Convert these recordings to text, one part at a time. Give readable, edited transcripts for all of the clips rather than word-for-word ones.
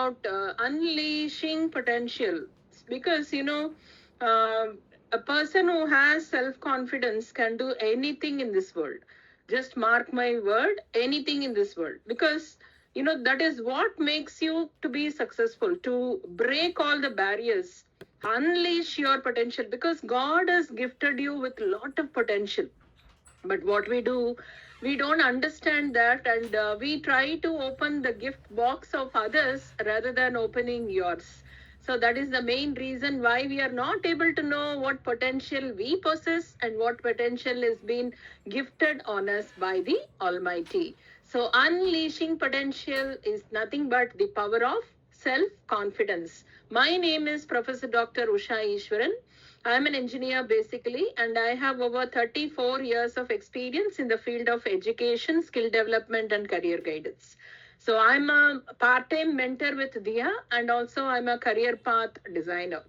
about unleashing potential, because, uh, a person who has self-confidence can do anything in this world. Just mark my word, anything in this world. Because, that is what makes you to be successful, to break all the barriers, unleash your potential, because God has gifted you with a lot of potential. But what we do, we don't understand that, and we try to open the gift box of others rather than opening yours. So that is the main reason why we are not able to know what potential we possess and what potential is being gifted on us by the Almighty. So unleashing potential is nothing but the power of self-confidence. My name is Professor Dr.Ushaa Eswaran. I'm an engineer basically, and I have over 34 years of experience in the field of education, skill development, and career guidance. So I'm a part-time mentor with Dia, and also I'm a career path designer.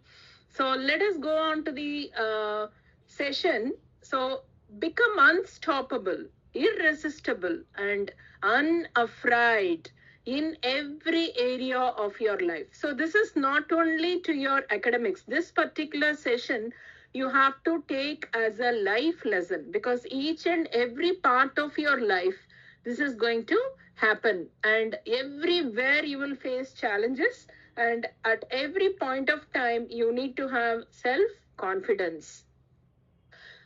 So let us go on to the session. So become unstoppable, irresistible, and unafraid in every area of your life. So this is not only to your academics. This particular session you have to take as a life lesson, because each and every part of your life this is going to happen, and everywhere you will face challenges, and at every point of time you need to have self confidence.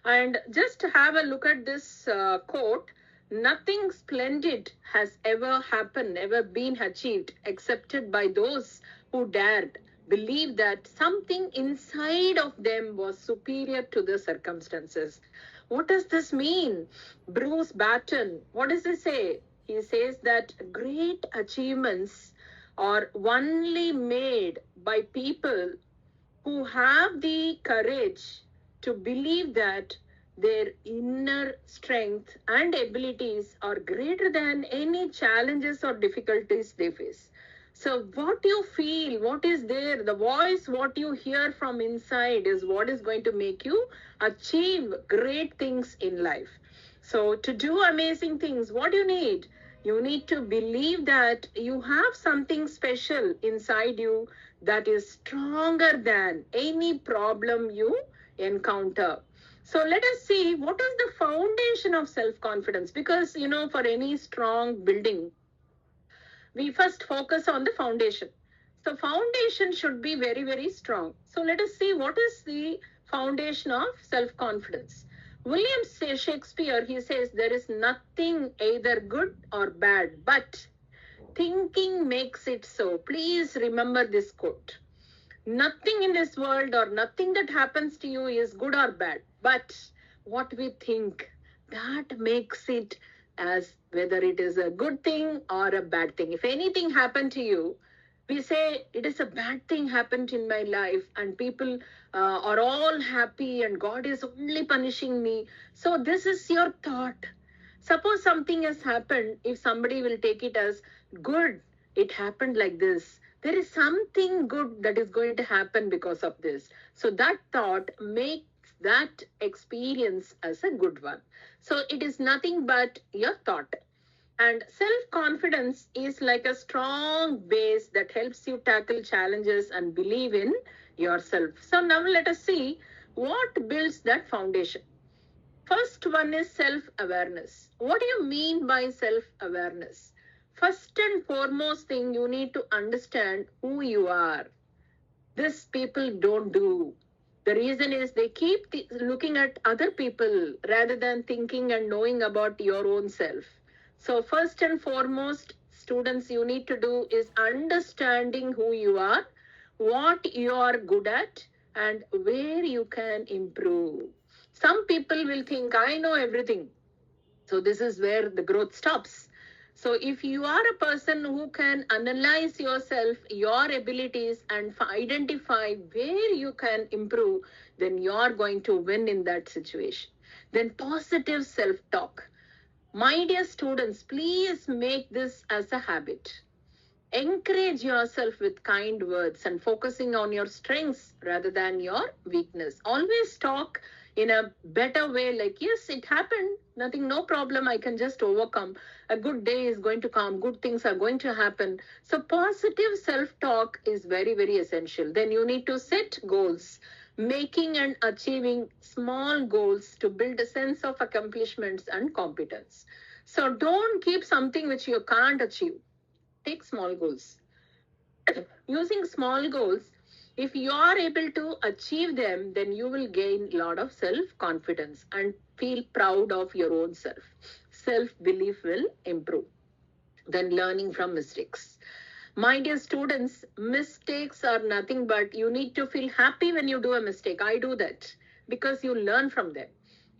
And just have a look at this quote. Nothing splendid has ever happened, ever been achieved, excepted by those who dared believe that something inside of them was superior to the circumstances. What does this mean? Bruce Batten, what does he say? He says that great achievements are only made by people who have the courage to believe that their inner strength and abilities are greater than any challenges or difficulties they face. So what you feel, what is there, the voice, what you hear from inside is what is going to make you achieve great things in life. So to do amazing things, what you need? You need to believe that you have something special inside you that is stronger than any problem you encounter. So let us see what is the foundation of self-confidence, because, for any strong building, we first focus on the foundation. So foundation should be very, very strong. So let us see what is the foundation of self-confidence. William Shakespeare, he says, there is nothing either good or bad, but thinking makes it so. Please remember this quote. Nothing in this world or nothing that happens to you is good or bad, but what we think, that makes it as whether it is a good thing or a bad thing. If anything happened to you, we say it is a bad thing happened in my life, and people are all happy and God is only punishing me. So this is your thought. Suppose something has happened, if somebody will take it as good, it happened like this, there is something good that is going to happen because of this. So that thought makes that experience as a good one. So it is nothing but your thought. And self-confidence is like a strong base that helps you tackle challenges and believe in yourself. So now let us see what builds that foundation. First one is self-awareness. What do you mean by self-awareness? First and foremost thing, you need to understand who you are. This people don't do. The reason is they keep looking at other people rather than thinking and knowing about your own self. So first and foremost, students, you need to do is understanding who you are, what you are good at, and where you can improve. Some people will think, I know everything. So this is where the growth stops. So if you are a person who can analyze yourself, your abilities, and identify where you can improve, then you are going to win in that situation. Then positive self-talk. My dear students, please make this as a habit. Encourage yourself with kind words and focusing on your strengths rather than your weakness. Always talk in a better way, like, yes, it happened, nothing, no problem, I can just overcome. A good day is going to come, good things are going to happen. So positive self-talk is very, very essential. Then you need to set goals, making and achieving small goals to build a sense of accomplishments and competence. So don't keep something which you can't achieve. Take small goals. Using small goals, if you are able to achieve them, then you will gain a lot of self-confidence and feel proud of your own self. Self-belief will improve. Then learning from mistakes. My dear students, mistakes are nothing but you need to feel happy when you do a mistake. I do that because you learn from them.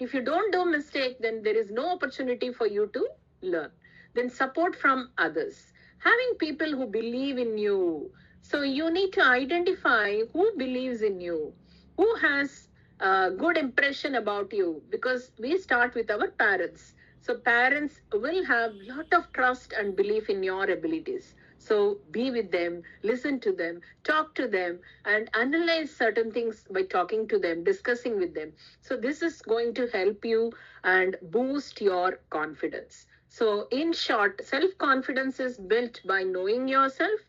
If you don't do mistake, then there is no opportunity for you to learn. Then support from others. Having people who believe in you. So you need to identify who believes in you, who has a good impression about you, because we start with our parents. So parents will have a lot of trust and belief in your abilities. So be with them, listen to them, talk to them, and analyze certain things by talking to them, discussing with them. So this is going to help you and boost your confidence. So in short, self-confidence is built by knowing yourself,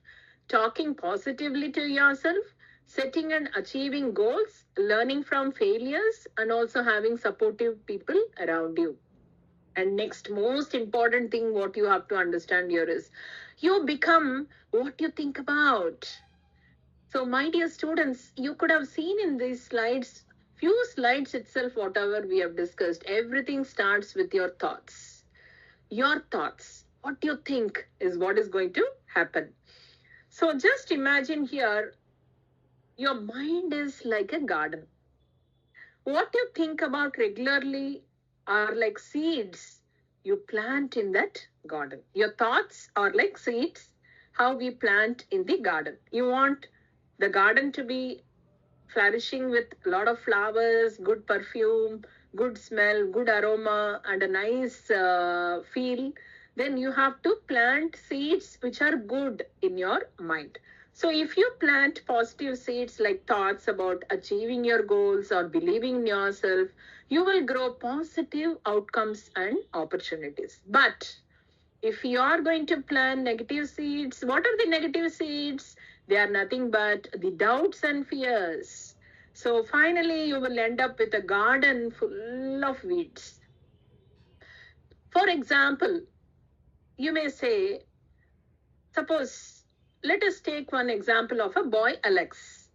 talking positively to yourself, setting and achieving goals, learning from failures, and also having supportive people around you. And next most important thing what you have to understand here is you become what you think about. So my dear students, you could have seen in these slides, few slides itself, whatever we have discussed, everything starts with your thoughts. Your thoughts, what you think is what is going to happen. So just imagine here, your mind is like a garden. What you think about regularly are like seeds you plant in that garden. Your thoughts are like seeds, how we plant in the garden. You want the garden to be flourishing with a lot of flowers, good perfume, good smell, good aroma, and a nice feel. Then you have to plant seeds which are good in your mind. So if you plant positive seeds like thoughts about achieving your goals or believing in yourself, you will grow positive outcomes and opportunities. But if you are going to plant negative seeds, what are the negative seeds? They are nothing but the doubts and fears. So finally, you will end up with a garden full of weeds. For example, you may say, suppose, let us take one example of a boy, Alex.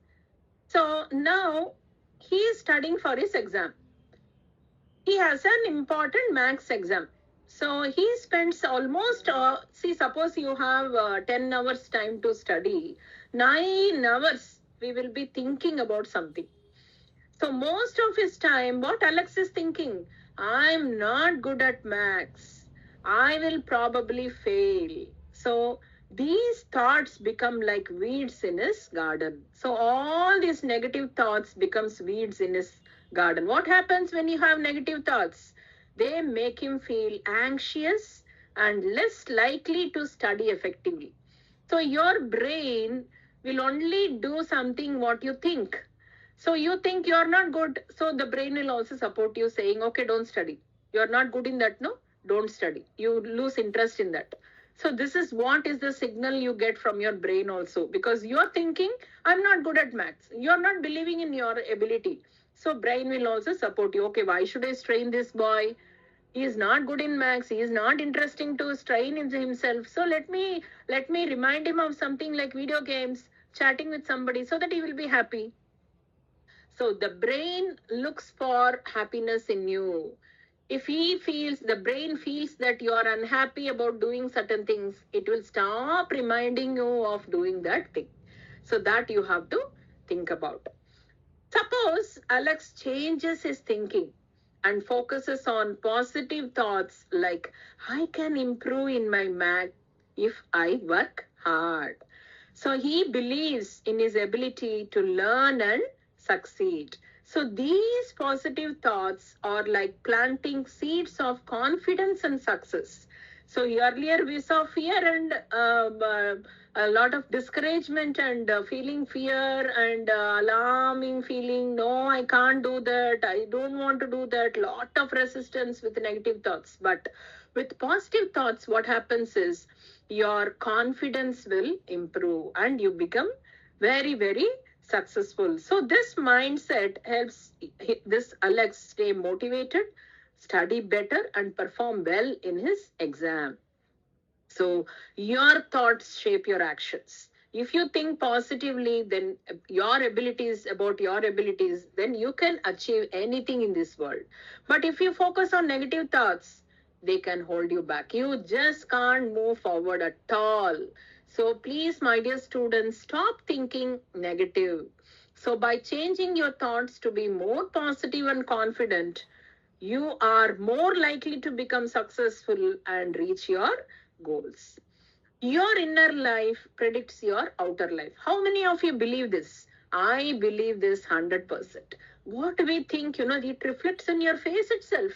So now he is studying for his exam. He has an important maths exam. So he spends almost, suppose you have 10 hours time to study, 9 hours we will be thinking about something. So most of his time, what Alex is thinking, I'm not good at maths. I will probably fail. So these thoughts become like weeds in his garden. So all these negative thoughts becomes weeds in his garden. What happens when you have negative thoughts? They make him feel anxious and less likely to study effectively. So your brain will only do something what you think. So you think you're not good. So the brain will also support you saying, okay, don't study. You're not good in that, no? Don't study. You lose interest in that. So this is what is the signal you get from your brain also. Because you're thinking, I'm not good at maths. You're not believing in your ability. So brain will also support you. Okay, why should I strain this boy? He is not good in maths. He is not interesting to strain in himself. So let me remind him of something like video games, chatting with somebody so that he will be happy. So the brain looks for happiness in you. If the brain feels that you are unhappy about doing certain things, it will stop reminding you of doing that thing. So that you have to think about. Suppose Alex changes his thinking and focuses on positive thoughts like, I can improve in my math if I work hard. So he believes in his ability to learn and succeed. So these positive thoughts are like planting seeds of confidence and success. So earlier we saw fear and a lot of discouragement and feeling fear and alarming feeling. No, I can't do that. I don't want to do that. Lot of resistance with negative thoughts. But with positive thoughts, what happens is your confidence will improve and you become very, very successful. So this mindset helps this Alex stay motivated, study better, and perform well in his exam. So your thoughts shape your actions. If you think positively, then your abilities about your abilities, then you can achieve anything in this world. But if you focus on negative thoughts, they can hold you back. You just can't move forward at all. So please, my dear students, stop thinking negative. So by changing your thoughts to be more positive and confident, you are more likely to become successful and reach your goals. Your inner life predicts your outer life. How many of you believe this? I believe this 100%. What we think, it reflects in your face itself.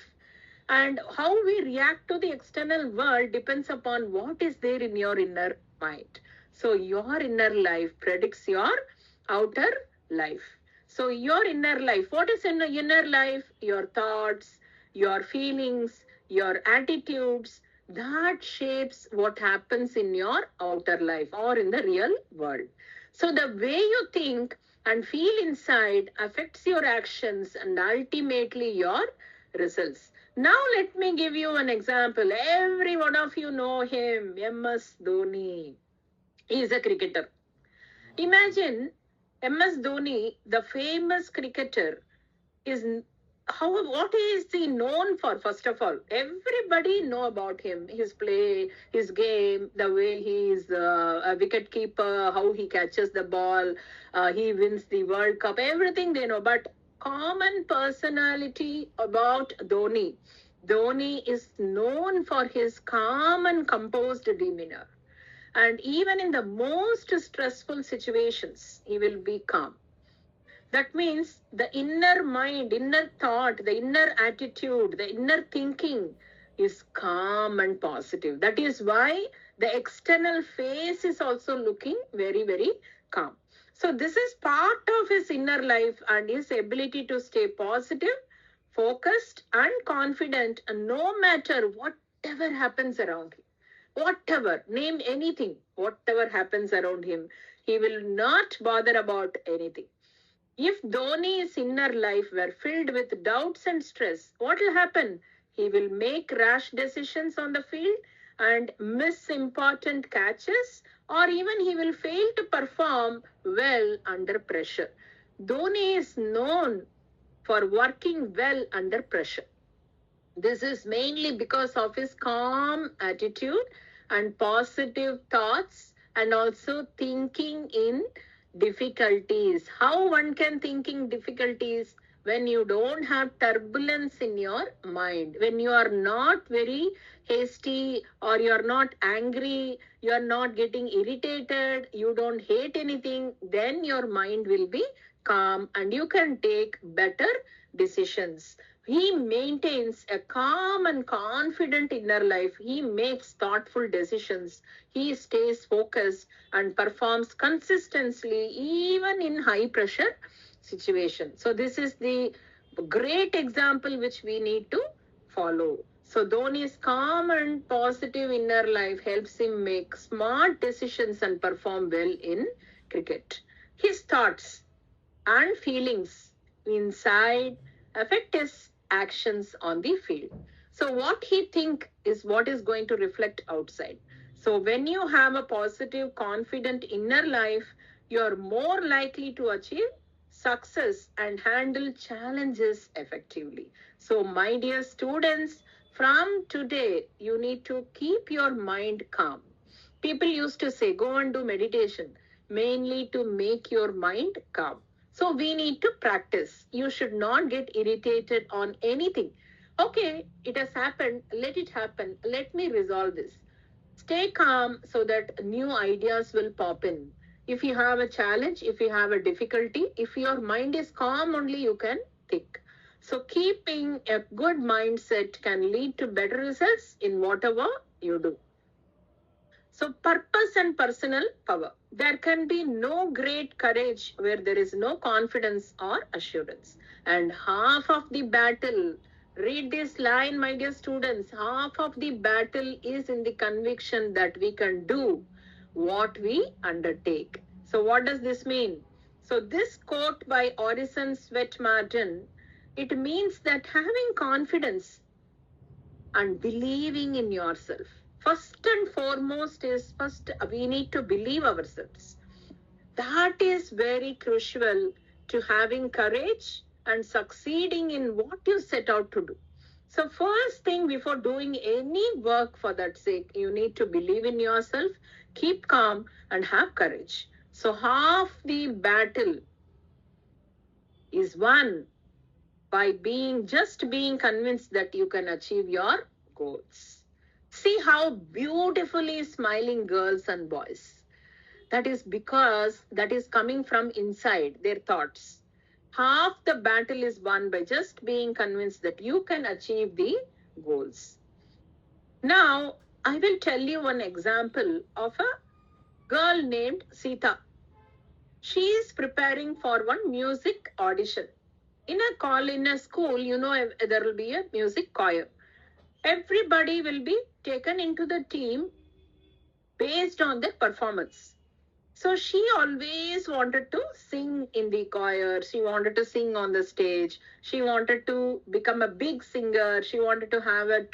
And how we react to the external world depends upon what is there in your inner mind. So your inner life predicts your outer life. So your inner life, what is in the inner life? Your thoughts, your feelings, your attitudes, that shapes what happens in your outer life or in the real world. So the way you think and feel inside affects your actions and ultimately your results. Now let me give you an example. Every one of you know him, MS Dhoni. He is a cricketer. Imagine MS Dhoni, the famous cricketer, is what is he known for? First of all, everybody know about him, his play, his game, the way he is a wicket keeper, how he catches the ball, he wins the World Cup, everything they know. But common personality about Dhoni is known for his calm and composed demeanor, and even in the most stressful situations he will be calm. That means the inner mind, inner thought, the inner attitude, the inner thinking is calm and positive. That is why the external face is also looking very, very calm. So this is part of his inner life and his ability to stay positive, focused and confident, and no matter whatever happens around him. Whatever, name anything, whatever happens around him, he will not bother about anything. If Dhoni's inner life were filled with doubts and stress, what will happen? He will make rash decisions on the field and miss important catches, or even he will fail to perform well under pressure. Dhoni is known for working well under pressure. This is mainly because of his calm attitude and positive thoughts and also thinking in difficulties. How one can think in difficulties? When you don't have turbulence in your mind, when you are not very hasty or you are not angry, you are not getting irritated, you don't hate anything, then your mind will be calm and you can take better decisions. He maintains a calm and confident inner life. He makes thoughtful decisions. He stays focused and performs consistently even in high pressure situations. So this is the great example which we need to follow. So Dhoni's calm and positive inner life helps him make smart decisions and perform well in cricket. His thoughts and feelings inside affect his actions on the field. So what he think is what is going to reflect outside. So when you have a positive, confident inner life, you are more likely to achieve success and handle challenges effectively. So my dear students, from today, you need to keep your mind calm. People used to say, go and do meditation, mainly to make your mind calm. So we need to practice. You should not get irritated on anything. Okay, it has happened. Let it happen. Let me resolve this. Stay calm so that new ideas will pop in. If you have a challenge, if you have a difficulty, if your mind is calm only, you can think. So keeping a good mindset can lead to better results in whatever you do. So purpose and personal power. There can be no great courage where there is no confidence or assurance. And half of the battle, read this line, my dear students, half of the battle is in the conviction that we can do what we undertake. So what does this mean? So this quote by Orison Swett Martin, it means that having confidence and believing in yourself. First and foremost is we need to believe ourselves. That is very crucial to having courage and succeeding in what you set out to do. So first thing before doing any work for that sake, you need to believe in yourself, keep calm and have courage. So half the battle is won by just being convinced that you can achieve your goals. See how beautifully smiling girls and boys. That is because that is coming from inside their thoughts. Half the battle is won by just being convinced that you can achieve the goals. Now, I will tell you one example of a girl named Sita. She is preparing for one music audition. In a school, there will be a music choir. Everybody will be taken into the team based on their performance. So she always wanted to sing in the choir. She wanted to sing on the stage. She wanted to become a big singer. She wanted to have a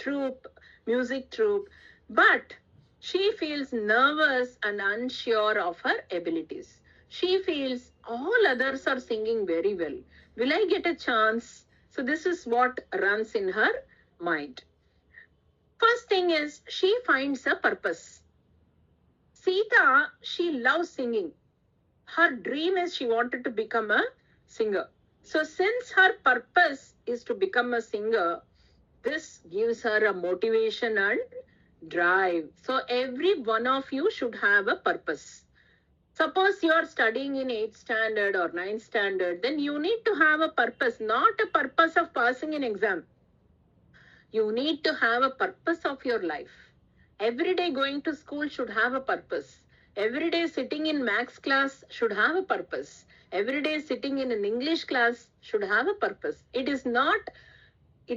music troupe. But she feels nervous and unsure of her abilities. She feels all others are singing very well. Will I get a chance? So this is what runs in her mind. First thing is she finds a purpose. Sita, she loves singing. Her dream is she wanted to become a singer. So since her purpose is to become a singer, this gives her a motivation and drive. So every one of you should have a purpose. Suppose you are studying in 8th standard or 9th standard, then you need to have a purpose, not a purpose of passing an exam. You need to have a purpose of your life. Every day going to school should have a purpose. Every day sitting in maths class should have a purpose. Every day sitting in an English class should have a purpose. It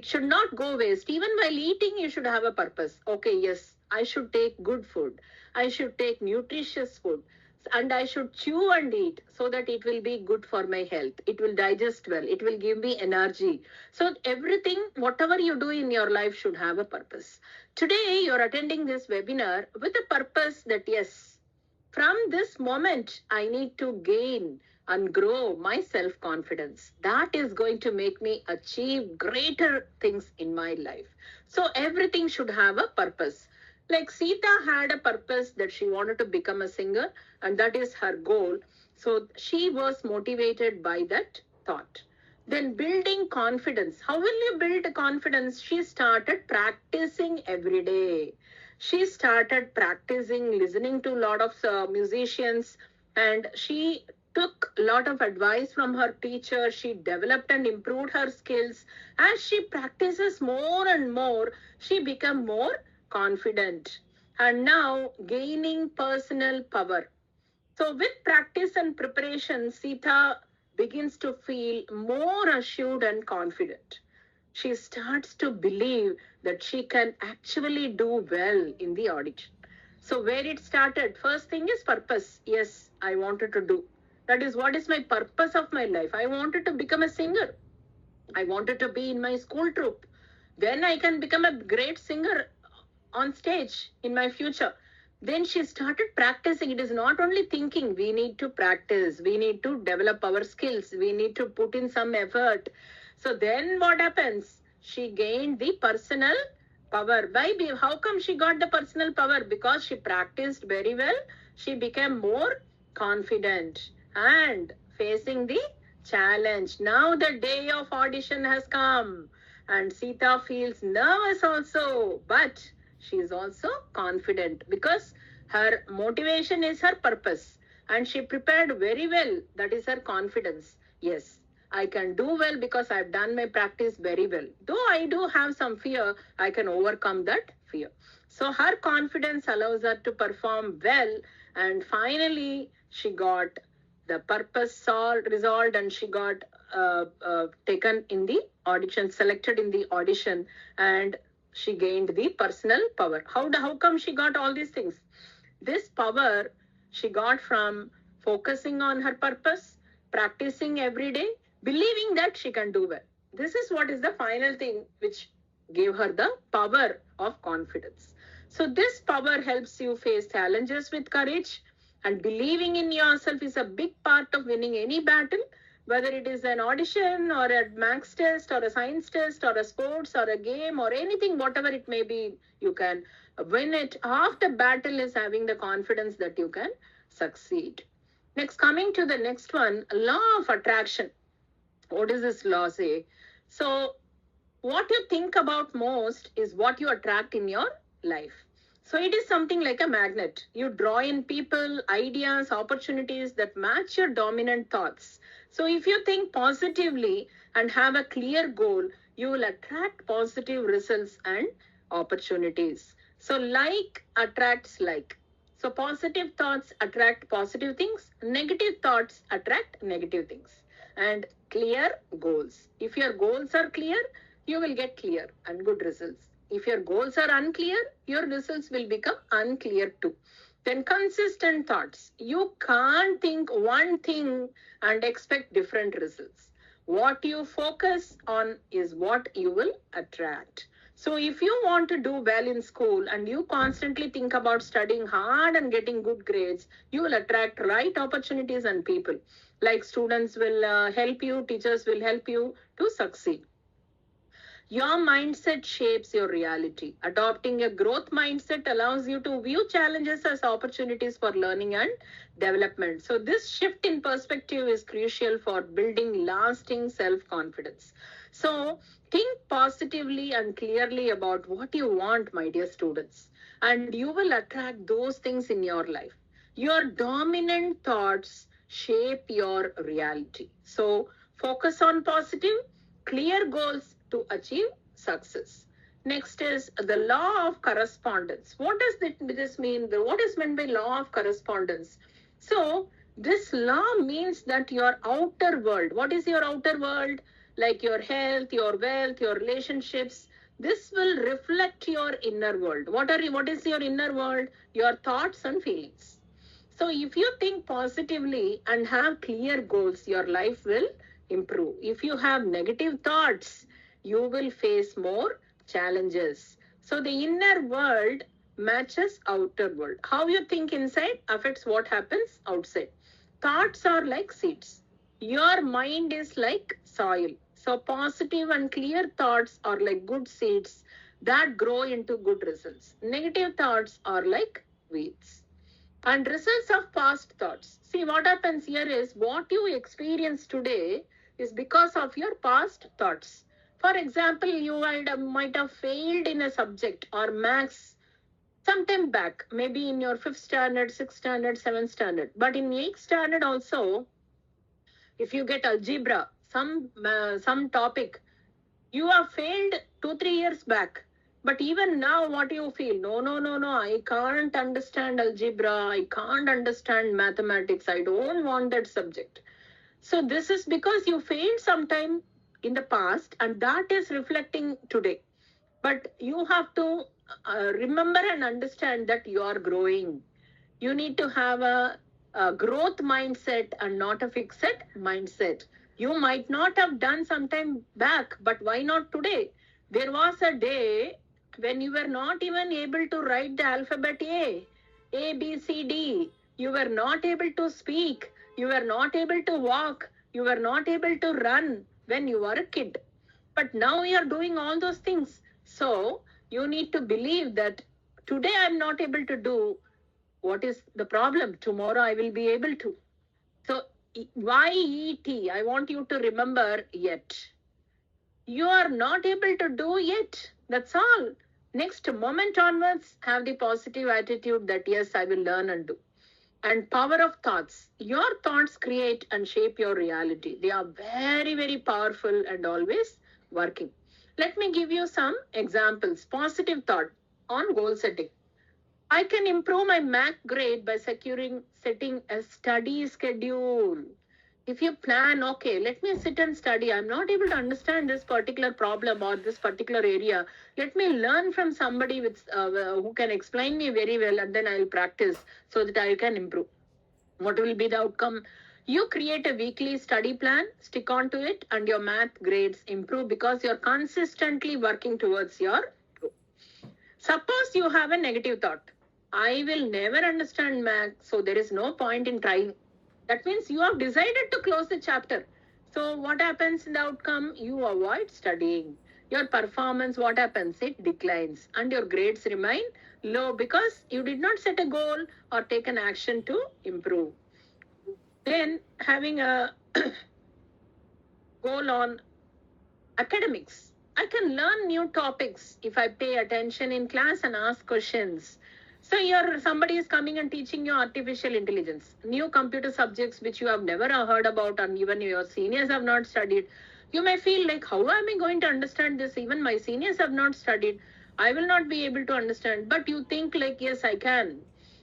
should not go waste. Even while eating, you should have a purpose. Okay, yes, I should take good food. I should take nutritious food. And I should chew and eat so that it will be good for my health. It will digest well. It will give me energy. So everything, whatever you do in your life should have a purpose. Today, you're attending this webinar with a purpose that yes, from this moment, I need to gain and grow my self-confidence. That is going to make me achieve greater things in my life. So everything should have a purpose. Like Sita had a purpose that she wanted to become a singer, and that is her goal. So she was motivated by that thought. Then building confidence. How will you build confidence? She started practicing every day. She started practicing, listening to a lot of musicians, and she took a lot of advice from her teacher. She developed and improved her skills. As she practices more and more, she became more confident and now gaining personal power. So with practice and preparation, Sita begins to feel more assured and confident. She starts to believe that she can actually do well in the audition. So where it started, first thing is purpose. Yes, I wanted to do. That is what is my purpose of my life. I wanted to become a singer. I wanted to be in my school troupe. Then I can become a great singer on stage in my future. Then she started practicing. It is not only thinking, we need to practice, we need to develop our skills, we need to put in some effort. So then what happens? She gained the personal power. How come she got the personal power? Because she practiced very well. She became more confident and facing the challenge. Now the day of audition has come and Sita feels nervous also, but she is also confident because her motivation is her purpose and she prepared very well. That is her confidence. Yes, I can do well because I've done my practice very well. Though I do have some fear, I can overcome that fear. So her confidence allows her to perform well, and finally she got the purpose solved, resolved, and she got taken in the audition, selected in the audition, and she gained the personal power. How come she got all these things? This power she got from focusing on her purpose, practicing every day, believing that she can do well. This is what is the final thing which gave her the power of confidence. So, this power helps you face challenges with courage, and believing in yourself is a big part of winning any battle, whether it is an audition or a max test or a science test or a sports or a game or anything, whatever it may be, you can win it. Half the battle is having the confidence that you can succeed. Next, coming to the next one, law of attraction. What does this law say? So, what you think about most is what you attract in your life. So it is something like a magnet. You draw in people, ideas, opportunities that match your dominant thoughts. So if you think positively and have a clear goal, you will attract positive results and opportunities. So like attracts like. So positive thoughts attract positive things, negative thoughts attract negative things. And clear goals. If your goals are clear, you will get clear and good results. If your goals are unclear, your results will become unclear too. Then consistent thoughts. You can't think one thing and expect different results. What you focus on is what you will attract. So if you want to do well in school and you constantly think about studying hard and getting good grades, you will attract right opportunities and people. Like students will help you, teachers will help you to succeed. Your mindset shapes your reality. Adopting a growth mindset allows you to view challenges as opportunities for learning and development. So, this shift in perspective is crucial for building lasting self confidence. So, think positively and clearly about what you want, my dear students, and you will attract those things in your life. Your dominant thoughts shape your reality. So, focus on positive, clear goals to achieve success. Next is the law of correspondence. What does this mean? What is meant by law of correspondence? So, this law means that your outer world, what is your outer world? Like your health, your wealth, your relationships, this will reflect your inner world. What is your inner world? Your thoughts and feelings. So, if you think positively and have clear goals, your life will improve. If you have negative thoughts, you will face more challenges. So the inner world matches outer world. How you think inside affects what happens outside. Thoughts are like seeds. Your mind is like soil. So positive and clear thoughts are like good seeds that grow into good results. Negative thoughts are like weeds. And results of past thoughts. See, what happens here is what you experience today is because of your past thoughts. For example, you might have failed in a subject or maths sometime back, maybe in your 5th standard, 6th standard, 7th standard. But in 8th standard also, if you get algebra, some topic, you have failed 2-3 years back. But even now, what do you feel? No, I can't understand algebra. I can't understand mathematics. I don't want that subject. So this is because you failed sometime in the past and that is reflecting today. But you have to remember and understand that you are growing. You need to have a growth mindset and not a fixed mindset. You might not have done some time back, but why not today? There was a day when you were not even able to write the alphabet A, B, C, D. You were not able to speak. You were not able to walk. You were not able to run when you were a kid. But now you are doing all those things. So you need to believe that today I'm not able to do. What is the problem? Tomorrow I will be able to. So YET, I want you to remember yet. You are not able to do yet. That's all. Next moment onwards, have the positive attitude that yes, I will learn and do. And power of thoughts. Your thoughts create and shape your reality. They are very, very powerful and always working. Let me give you some examples. Positive thought. on goal setting. I can improve my math grade by setting a study schedule. If you plan, okay, let me sit and study. I'm not able to understand this particular problem or this particular area. Let me learn from somebody who can explain me very well, and then I'll practice so that I can improve. What will be the outcome? You create a weekly study plan, stick on to it, and your math grades improve because you're consistently working towards your goal. Suppose you have a negative thought. I will never understand math, so there is no point in trying. That means you have decided to close the chapter. So what happens in the outcome? You avoid studying. Your performance, what happens? It declines and your grades remain low because you did not set a goal or take an action to improve. Then having a goal on academics. I can learn new topics if I pay attention in class and ask questions. So somebody is coming and teaching you artificial intelligence, new computer subjects which you have never heard about and even your seniors have not studied. You may feel like, how am I going to understand this? Even my seniors have not studied. I will not be able to understand. But you think like, yes, I can.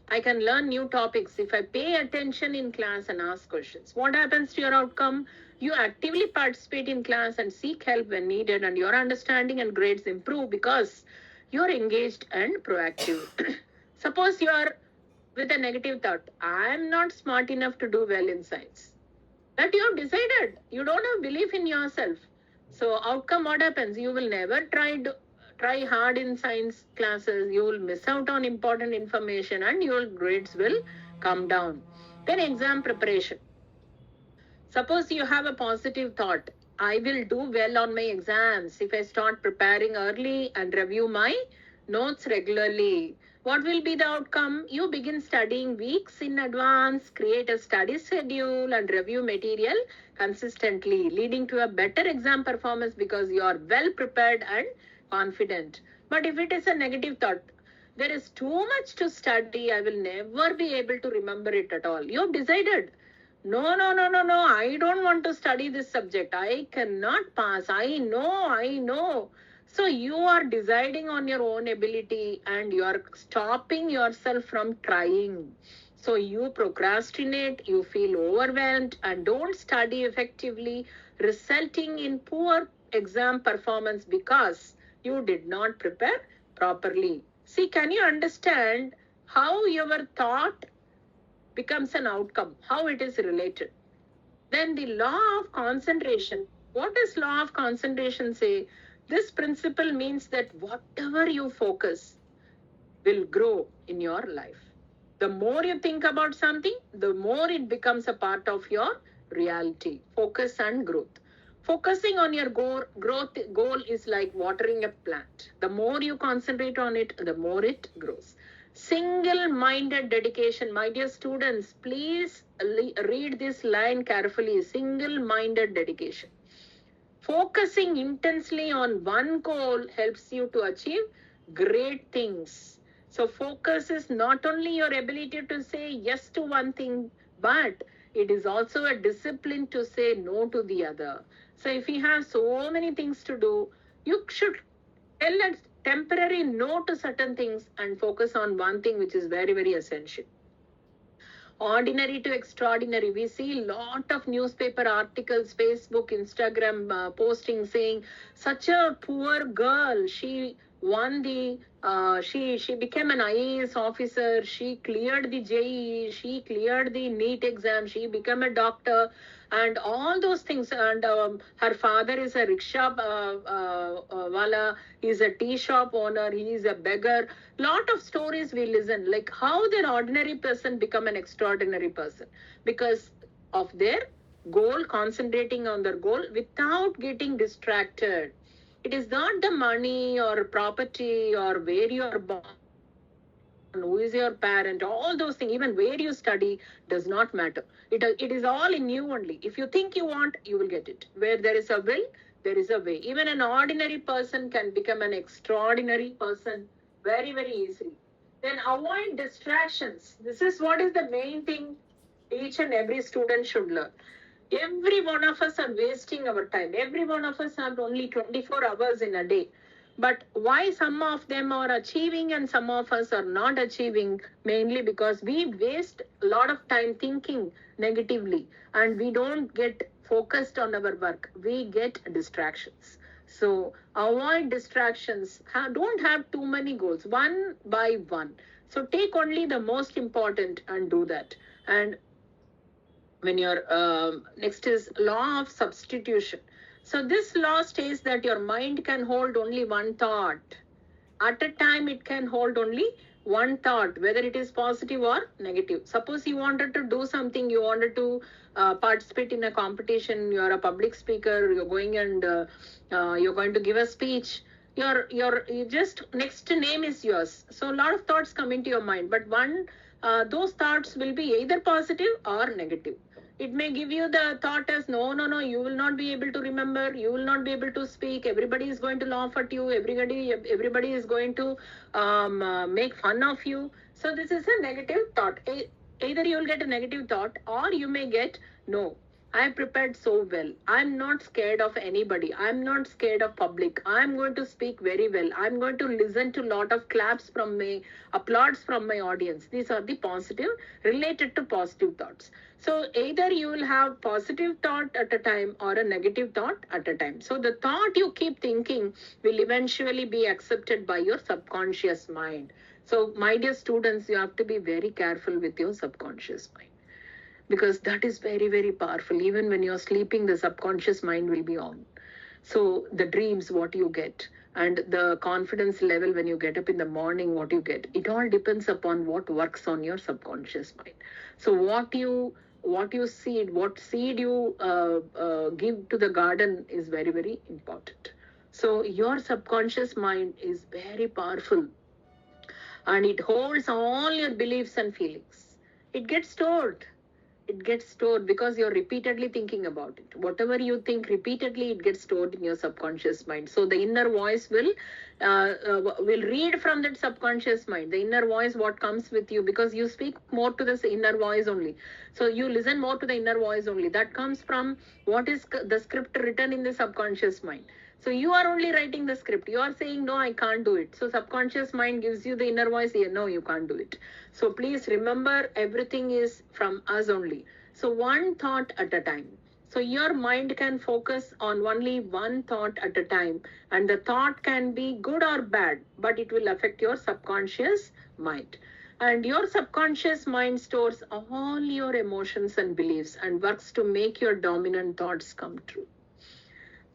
I can learn new topics if I pay attention in class and ask questions. What happens to your outcome? You actively participate in class and seek help when needed, and your understanding and grades improve because you're engaged and proactive. Suppose you are with a negative thought, I'm not smart enough to do well in science. That you have decided. You don't have belief in yourself. So outcome, what happens? You will never try hard in science classes. You will miss out on important information and your grades will come down. Then exam preparation. Suppose you have a positive thought. I will do well on my exams if I start preparing early and review my notes regularly. What will be the outcome? You begin studying weeks in advance, create a study schedule, and review material consistently, leading to a better exam performance because you are well prepared and confident. But if it is a negative thought, there is too much to study, I will never be able to remember it at all. You have decided. No, I don't want to study this subject. I cannot pass. I know. So you are deciding on your own ability and you are stopping yourself from trying. So you procrastinate, you feel overwhelmed and don't study effectively, resulting in poor exam performance because you did not prepare properly. See, can you understand how your thought becomes an outcome, how it is related? Then the law of concentration. What does law of concentration say? This principle means that whatever you focus will grow in your life. The more you think about something, the more it becomes a part of your reality. Focus and growth. Focusing on your goal is like watering a plant. The more you concentrate on it, the more it grows. Single-minded dedication. My dear students, please read this line carefully. Single-minded dedication. Focusing intensely on one goal helps you to achieve great things. So focus is not only your ability to say yes to one thing, but it is also a discipline to say no to the other. So if you have so many things to do, you should tell a temporary no to certain things and focus on one thing which is very, very essential. Ordinary to extraordinary. We see a lot of newspaper articles, Facebook, Instagram postings saying such a poor girl. She won the, she became an IAS officer. She cleared the JEE. She cleared the NEET exam. She became a doctor and all those things. And her father is a rickshaw wala. He's a tea shop owner. He is a beggar. Lot of stories we listen, like how their ordinary person become an extraordinary person because of their goal, concentrating on their goal without getting distracted. It is not the money or property or where you are born, who is your parent, all those things, even where you study does not matter. It is all in you only. If you think you want, you will get it. Where there is a will, there is a way. Even an ordinary person can become an extraordinary person very, very easily. Then avoid distractions. This is what is the main thing each and every student should learn. Every one of us are wasting our time. Every one of us have only 24 hours in a day. But why some of them are achieving and some of us are not achieving? Mainly because we waste a lot of time thinking negatively and we don't get focused on our work. We get distractions. So avoid distractions. Don't have too many goals, one by one. So take only the most important and do that. And when your next is law of substitution. So this law states that your mind can hold only one thought at a time. It can hold only one thought, whether it is positive or negative. Suppose you wanted to do something, you wanted to participate in a competition, you are a public speaker, you're going and you're going to give a speech. You just next name is yours, so a lot of thoughts come into your mind, but those thoughts will be either positive or negative. It may give you the thought as no, you will not be able to remember, you will not be able to speak, everybody is going to laugh at you, everybody is going to make fun of you. So this is a negative thought. Either you will get a negative thought or you may get, no, I prepared so well, I'm not scared of anybody, I'm not scared of public, I'm going to speak very well, I'm going to listen to lot of claps from me, applause from my audience. These are the positive, related to positive thoughts. So either you will have positive thought at a time or a negative thought at a time. So the thought you keep thinking will eventually be accepted by your subconscious mind. So my dear students, you have to be very careful with your subconscious mind, because that is very, very powerful. Even when you're sleeping, the subconscious mind will be on. So the dreams, what you get, and the confidence level when you get up in the morning, what you get, it all depends upon what works on your subconscious mind. So what you seed, what seed you give to the garden is very, very important. So your subconscious mind is very powerful and it holds all your beliefs and feelings. It gets stored. It gets stored because you're repeatedly thinking about it. Whatever you think repeatedly, it gets stored in your subconscious mind. So the inner voice will read from that subconscious mind. The inner voice, what comes with you, because you speak more to this inner voice only. So you listen more to the inner voice only. That comes from what is the script written in the subconscious mind. So you are only writing the script. You are saying, no, I can't do it. So subconscious mind gives you the inner voice, yeah, no, you can't do it. So please remember, everything is from us only. So one thought at a time. So your mind can focus on only one thought at a time. And the thought can be good or bad, but it will affect your subconscious mind. And your subconscious mind stores all your emotions and beliefs and works to make your dominant thoughts come true.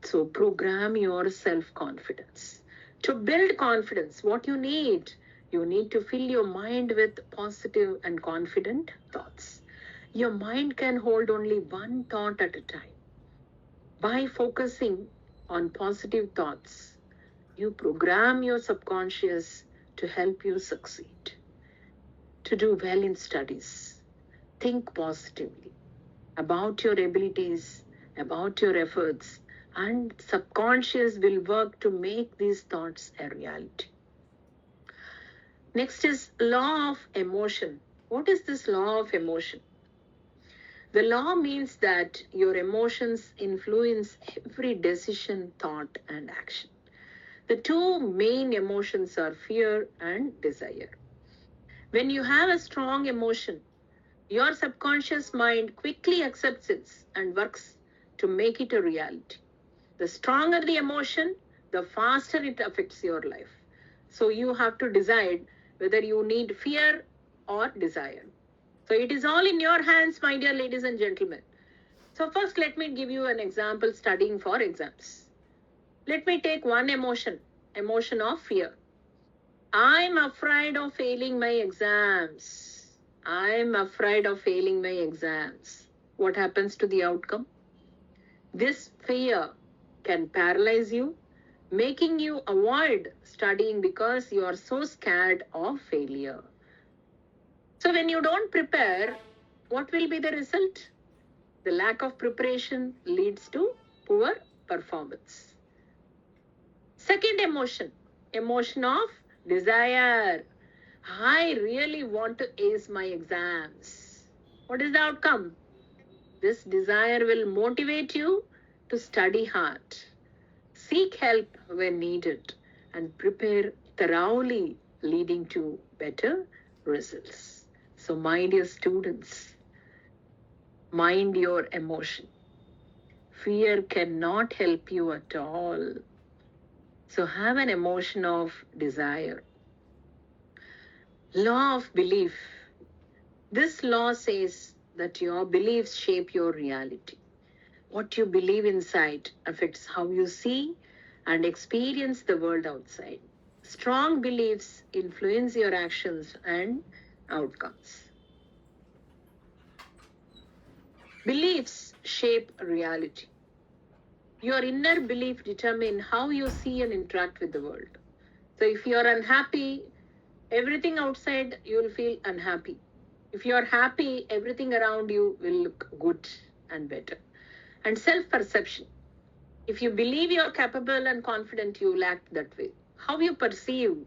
So program your self-confidence. To build confidence, what you need to fill your mind with positive and confident thoughts. Your mind can hold only one thought at a time. By focusing on positive thoughts, you program your subconscious to help you succeed, to do well in studies. Think positively about your abilities, about your efforts, and subconscious will work to make these thoughts a reality. Next is law of emotion. What is this law of emotion? The law means that your emotions influence every decision, thought, and action. The two main emotions are fear and desire. When you have a strong emotion, your subconscious mind quickly accepts it and works to make it a reality. The stronger the emotion, the faster it affects your life. So you have to decide whether you need fear or desire. So it is all in your hands, my dear ladies and gentlemen. So first, let me give you an example studying for exams. Let me take one emotion of fear. I'm afraid of failing my exams. I'm afraid of failing my exams. What happens to the outcome? This fear can paralyze you, making you avoid studying because you are so scared of failure. So when you don't prepare, what will be the result? The lack of preparation leads to poor performance. Second emotion of desire. I really want to ace my exams. What is the outcome? This desire will motivate you to study hard. Seek help when needed and prepare thoroughly, leading to better results. So, my dear students, mind your emotion. Fear cannot help you at all. So, have an emotion of desire. Law of belief. This law says that your beliefs shape your reality. What you believe inside affects how you see and experience the world outside. Strong beliefs influence your actions and outcomes. Beliefs shape reality. Your inner belief determines how you see and interact with the world. So if you're unhappy, everything outside you will feel unhappy. If you're happy, everything around you will look good and better. And self-perception. If you believe you're capable and confident, you will act that way. How you perceive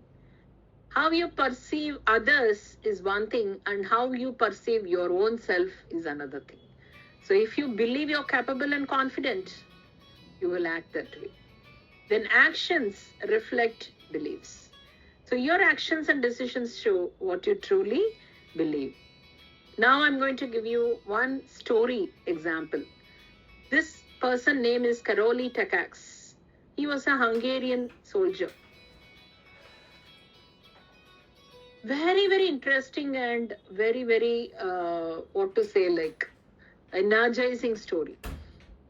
others is one thing, and how you perceive your own self is another thing. So if you believe you're capable and confident, you will act that way. Then actions reflect beliefs. So your actions and decisions show what you truly believe. Now I'm going to give you one story example. This person name is Karoli Takacs. He was a Hungarian soldier. Very, very interesting and very, very, energizing story.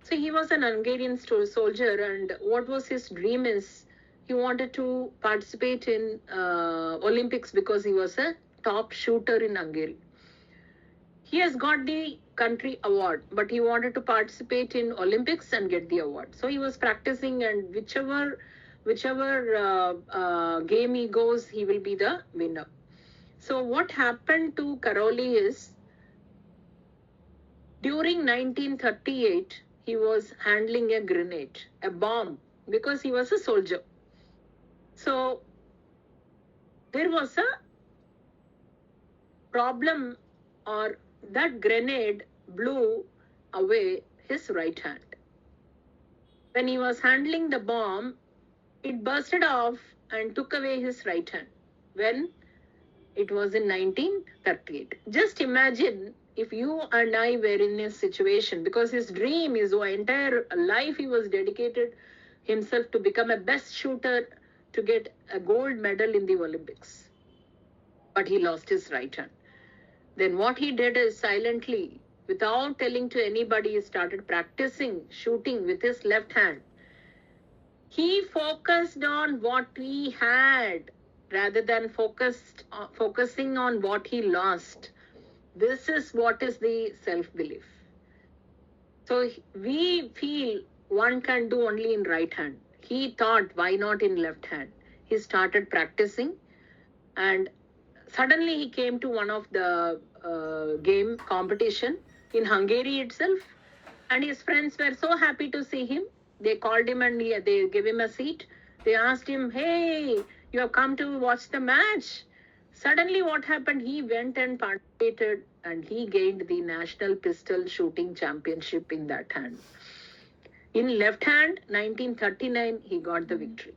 So he was an Hungarian soldier, and what was his dream is he wanted to participate in Olympics because he was a top shooter in Hungary. He has got the country award, but he wanted to participate in Olympics and get the award. So he was practicing, and whichever game he goes, he will be the winner. So what happened to Karoli is, during 1938, he was handling a grenade, a bomb, because he was a soldier. So there was a problem, or that grenade blew away his right hand. When he was handling the bomb, it bursted off and took away his right hand. When it was in 1938. Just imagine if you and I were in a situation, because his dream, his entire life, he was dedicated himself to become a best shooter, to get a gold medal in the Olympics. But he lost his right hand. Then what he did is, silently, without telling to anybody, he started practicing shooting with his left hand. He focused on what he had rather than focusing on what he lost. This is what is the self-belief. So we feel one can do only in right hand. He thought, why not in left hand? He started practicing, and suddenly he came to one of the game competition in Hungary itself, and his friends were so happy to see him. They called him and they gave him a seat. They asked him, hey, you have come to watch the match. Suddenly what happened? He went and participated, and he gained the national pistol shooting championship in that hand. In left hand, 1939, he got the victory.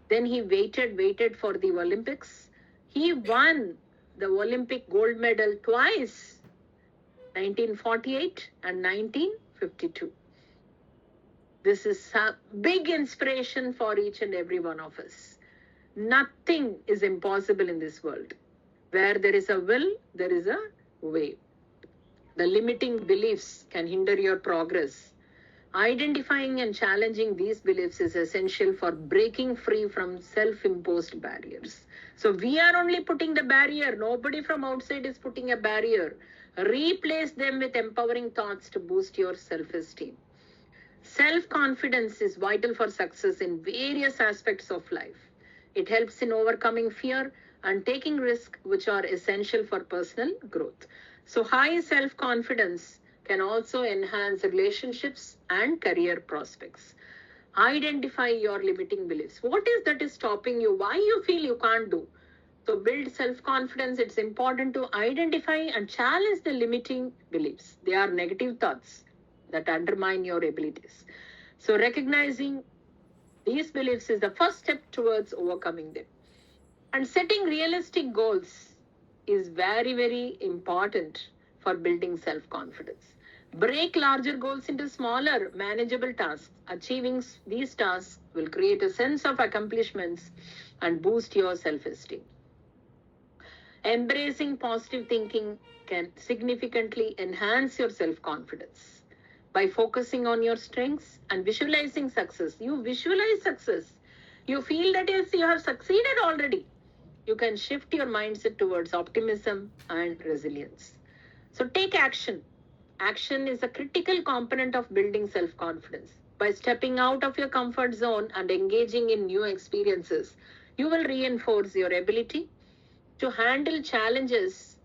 Then he waited for the Olympics. He won the Olympic gold medal twice, 1948 and 1952. This is a big inspiration for each and every one of us. Nothing is impossible in this world. Where there is a will, there is a way. The limiting beliefs can hinder your progress. Identifying and challenging these beliefs is essential for breaking free from self-imposed barriers. So we are only putting the barrier. Nobody from outside is putting a barrier. Replace them with empowering thoughts to boost your self-esteem. Self-confidence is vital for success in various aspects of life. It helps in overcoming fear and taking risks, which are essential for personal growth. So high self-confidence can also enhance relationships and career prospects. Identify your limiting beliefs. What is that is stopping you? Why you feel you can't do? So build self-confidence. It's important to identify and challenge the limiting beliefs. They are negative thoughts that undermine your abilities. So recognizing These beliefs is the first step towards overcoming them. And setting realistic goals is very, very important for building self confidence. Break larger goals into smaller, manageable tasks. Achieving these tasks will create a sense of accomplishments and boost your self esteem. Embracing positive thinking can significantly enhance your self confidence. By focusing on your strengths and visualizing success, you visualize success. You feel that yes, you have succeeded already. You can shift your mindset towards optimism and resilience. So take action. Action is a critical component of building self confidence. By stepping out of your comfort zone and engaging in new experiences, you will reinforce your ability to handle challenges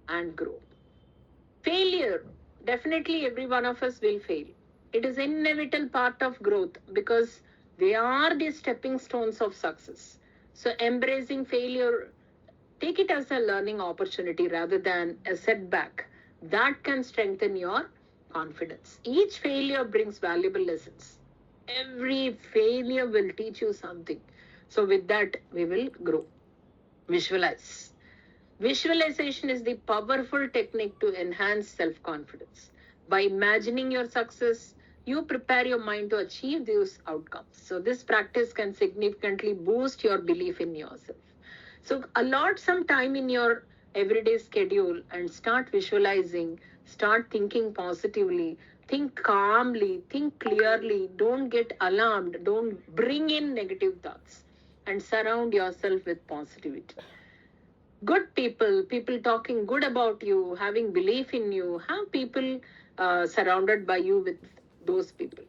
and grow. Failure. Definitely, every one of us will fail. It is an inevitable part of growth because they are the stepping stones of success. So, embracing failure, take it as a learning opportunity rather than a setback that can strengthen your confidence. Each failure brings valuable lessons. Every failure will teach you something. So, with that, we will grow. Visualize. Visualization is the powerful technique to enhance self confidence. By imagining your success, you prepare your mind to achieve those outcomes. So, this practice can significantly boost your belief in yourself. So, allot some time in your everyday schedule and start visualizing, start thinking positively, think calmly, think clearly, don't get alarmed, don't bring in negative thoughts, and surround yourself with positivity. Good people, people talking good about you, having belief in you, have people surrounded by you with those people.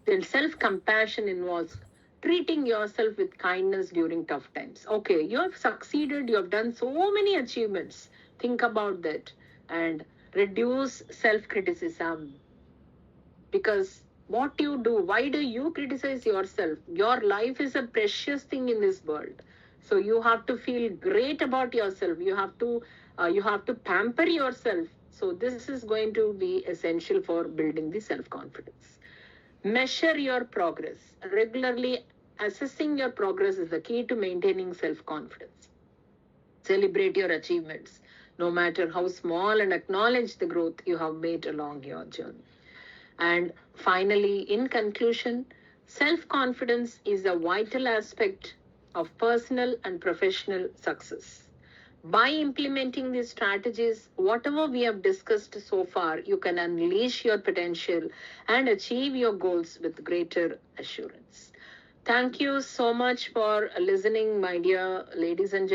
Then self compassion involves treating yourself with kindness during tough times. Okay, you have succeeded, you have done so many achievements. Think about that and reduce self criticism, because what you do, why do you criticize yourself? Your life is a precious thing in this world, so you have to feel great about yourself. You have to pamper yourself. So this is going to be essential for building the self confidence. Measure your progress regularly. Assessing your progress is the key to maintaining self confidence. Celebrate your achievements, no matter how small, and acknowledge the growth you have made along your journey. And finally, in conclusion, self confidence is a vital aspect of personal and professional success. By implementing these strategies, whatever we have discussed so far, you can unleash your potential and achieve your goals with greater assurance. Thank you so much for listening, my dear ladies and gentlemen.